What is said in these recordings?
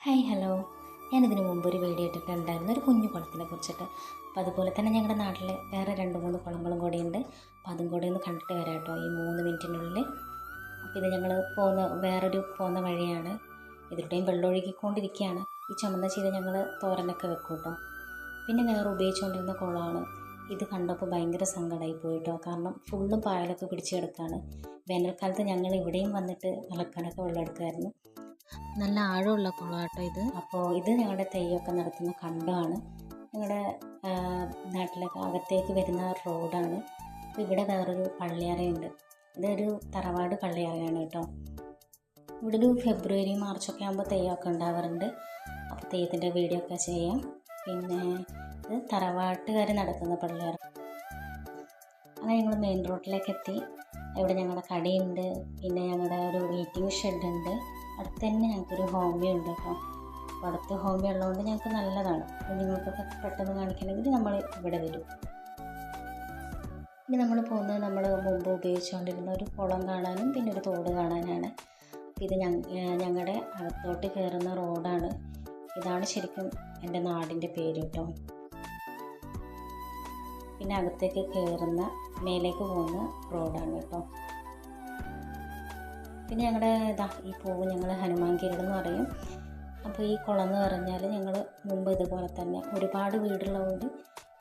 Hi hello, ഞാനിതിനു മുമ്പ് ഒരു video ഇട്ടിട്ടുണ്ടായിരുന്നു ഒരു കുഞ്ഞു കുളത്തിനെ കുറിച്ചിട്ട്. അപ്പോൾ അതുപോലെ തന്നെ ഞങ്ങളുടെ നാട്ടിൽ വേറെ 2-3 കുളങ്ങളും കൂടിയുണ്ട്. അപ്പോൾ അതും കൂടി ഒന്ന് കണ്ടിട്ട് വരാം കേട്ടോ ഈ 3 മിനിറ്റിനുള്ളിൽ. അപ്പോൾ ഇത് ഞങ്ങൾ പോകുന്ന വഴിയാണ്. ഇതിലൂടെയും വെള്ളം ഒഴുകിക്കൊണ്ടിരിക്കുകയാണ്. ഈ ചുമന്ന ചീര ഞങ്ങൾ തോരനൊക്കെ വെക്കും കേട്ടോ. പിന്നെ വേറെ ഉപയോഗിച്ചുകൊണ്ടിരുന്ന കുളമാണ്. ഇത് കണ്ടപ്പോൾ ഭയങ്കര സങ്കടമായി പോയിട്ടോ, കാരണം ഫുള്ളും പായലൊക്കെ പിടിച്ച് കിടക്കുകയാണ്. വേനൽക്കാലത്ത് ഞങ്ങൾ ഇവിടെയും വന്നിട്ട് അലക്കാനൊക്കെ വെള്ളം എടുക്കുമായിരുന്നു. നല്ല ആഴമുള്ള കുളമാട്ടോ ഇത്. അപ്പോൾ ഇത് ഞങ്ങളുടെ തെയ്യമൊക്കെ നടത്തുന്ന കണ്ടമാണ്. ഞങ്ങളുടെ നാട്ടിലൊക്കെ അകത്തേക്ക് വരുന്ന റോഡാണ്. അപ്പോൾ ഇവിടെ വേറൊരു പള്ളിയറയുണ്ട്. ഇതൊരു തറവാട് പള്ളിയറയാണ് കേട്ടോ. ഇവിടെ ഒരു ഫെബ്രുവരി മാർച്ചൊക്കെ ആകുമ്പോൾ തെയ്യമൊക്കെ ഉണ്ടാവാറുണ്ട്. അപ്പോൾ തെയ്യത്തിൻ്റെ വീഡിയോ ഒക്കെ ചെയ്യാം. പിന്നെ ഇത് തറവാട്ടുകാർ നടത്തുന്ന പള്ളിയറ. അങ്ങനെ ഞങ്ങൾ മെയിൻ റോഡിലേക്ക് എത്തി. ഇവിടെ ഞങ്ങളുടെ കടയുണ്ട്, പിന്നെ ഞങ്ങളുടെ ഒരു വെയിറ്റിംഗ് ഷെഡുണ്ട്. അടുത്ത് തന്നെ ഞങ്ങൾക്കൊരു ഹോമിയോ ഉണ്ട് കേട്ടോ. അപ്പോൾ അടുത്ത് ഹോമിയോ ഉള്ളതുകൊണ്ട് ഞങ്ങൾക്ക് നല്ലതാണ്. നിങ്ങൾക്കൊക്കെ പെട്ടെന്ന് കാണിക്കണമെങ്കിൽ നമ്മൾ ഇവിടെ വരും. ഇനി നമ്മൾ പോകുന്നത് നമ്മൾ മുമ്പ് ഉപയോഗിച്ചുകൊണ്ടിരുന്ന ഒരു കുളം കാണാനും പിന്നെ ഒരു തോട് കാണാനാണ്. ഇത് ഞങ്ങളുടെ അകത്തോട്ട് കയറുന്ന റോഡാണ്. ഇതാണ് ശരിക്കും എൻ്റെ നാടിൻ്റെ പേര് കേട്ടോ. പിന്നെ അകത്തേക്ക് കയറുന്ന മേലേക്ക് പോകുന്ന റോഡാണ് കേട്ടോ. പിന്നെ ഞങ്ങളുടെ ഈ പൂവ് ഞങ്ങൾ ഹനുമാൻ കിരീടം പറയും. അപ്പോൾ ഈ കുളം എന്ന് പറഞ്ഞാൽ ഞങ്ങൾ മുമ്പ് ഇതുപോലെ തന്നെ ഒരുപാട് വീടുള്ളതുകൊണ്ട്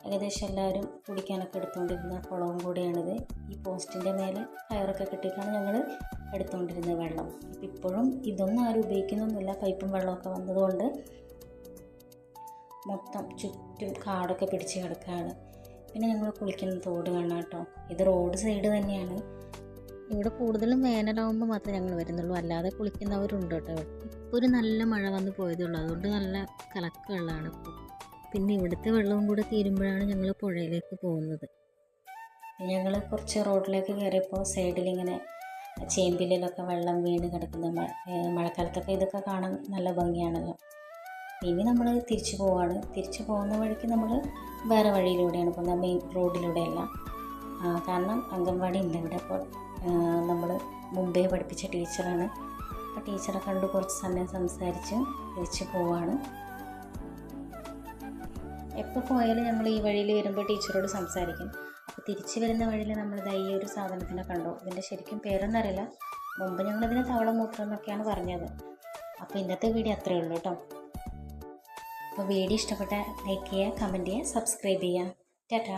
ഏകദേശം എല്ലാവരും കുടിക്കാനൊക്കെ എടുത്തുകൊണ്ടിരുന്ന കുളവും കൂടിയാണിത്. ഈ പോസ്റ്റിൻ്റെ മേലെ കയറൊക്കെ കെട്ടിയിട്ടാണ് ഞങ്ങൾ എടുത്തുകൊണ്ടിരുന്നത് വെള്ളം. അപ്പോൾ ഇപ്പോഴും ഇതൊന്നും ആരും ഉപയോഗിക്കുന്നൊന്നുമില്ല. പൈപ്പും വെള്ളമൊക്കെ വന്നതുകൊണ്ട് മൊത്തം ചുറ്റും കാടൊക്കെ പിടിച്ച് കിടക്കുകയാണ്. പിന്നെ ഞങ്ങൾ കുളിക്കുന്ന തോട് കാണാം കേട്ടോ. ഇത് റോഡ് സൈഡ് തന്നെയാണ്. ഇവിടെ കൂടുതലും വേനലാവുമ്പോൾ മാത്രമേ ഞങ്ങൾ വരുന്നുള്ളൂ, അല്ലാതെ കുളിക്കുന്നവരുണ്ട് കേട്ടോ. ഇപ്പോൾ ഒരു നല്ല മഴ വന്ന് പോയതുള്ളൂ, അതുകൊണ്ട് നല്ല കലക്ക വെള്ളമാണ് ഇപ്പോൾ. പിന്നെ ഇവിടുത്തെ വെള്ളവും കൂടെ തീരുമ്പോഴാണ് ഞങ്ങൾ പുഴയിലേക്ക് പോകുന്നത്. ഞങ്ങൾ കുറച്ച് റോഡിലേക്ക് കയറിയപ്പോൾ സൈഡിലിങ്ങനെ ചേമ്പിലൊക്കെ വെള്ളം വീണ് കിടക്കുന്ന മഴക്കാലത്തൊക്കെ ഇതൊക്കെ കാണാൻ നല്ല ഭംഗിയാണല്ലോ. ഇനി നമ്മൾ തിരിച്ചു പോവാണ്. തിരിച്ചു പോകുന്ന വഴിക്ക് നമ്മൾ വേറെ വഴിയിലൂടെയാണ് പോകുന്നത്, മെയിൻ റോഡിലൂടെയല്ല. കാരണം അംഗൻവാടി ഉണ്ട് ഇവിടെ. അപ്പോൾ നമ്മൾ മുമ്പേ പഠിപ്പിച്ച ടീച്ചറാണ്. അപ്പോൾ ടീച്ചറെ കണ്ട് കുറച്ച് സമയം സംസാരിച്ച് തിരിച്ച് പോവാണ്. എപ്പോൾ പോയാലും നമ്മൾ ഈ വഴിയിൽ വരുമ്പോൾ ടീച്ചറോട് സംസാരിക്കും. അപ്പോൾ തിരിച്ച് വരുന്ന വഴിയിൽ നമ്മൾ ഈ ഒരു സാധനത്തിനെ കണ്ടു. ഇതിൻ്റെ ശരിക്കും പേരൊന്നും അറിയില്ല. മുമ്പ് ഞങ്ങളിതിന് തവളമൂത്രം എന്നൊക്കെയാണ് പറഞ്ഞത്. അപ്പോൾ ഇന്നത്തെ വീഡിയോ അത്രയേ ഉള്ളൂ കേട്ടോ. അപ്പോൾ വീഡിയോ ഇഷ്ടപ്പെട്ട ലൈക്ക് ചെയ്യുക, കമൻറ്റ് ചെയ്യുക, സബ്സ്ക്രൈബ് ചെയ്യുക. ടാറ്റാ.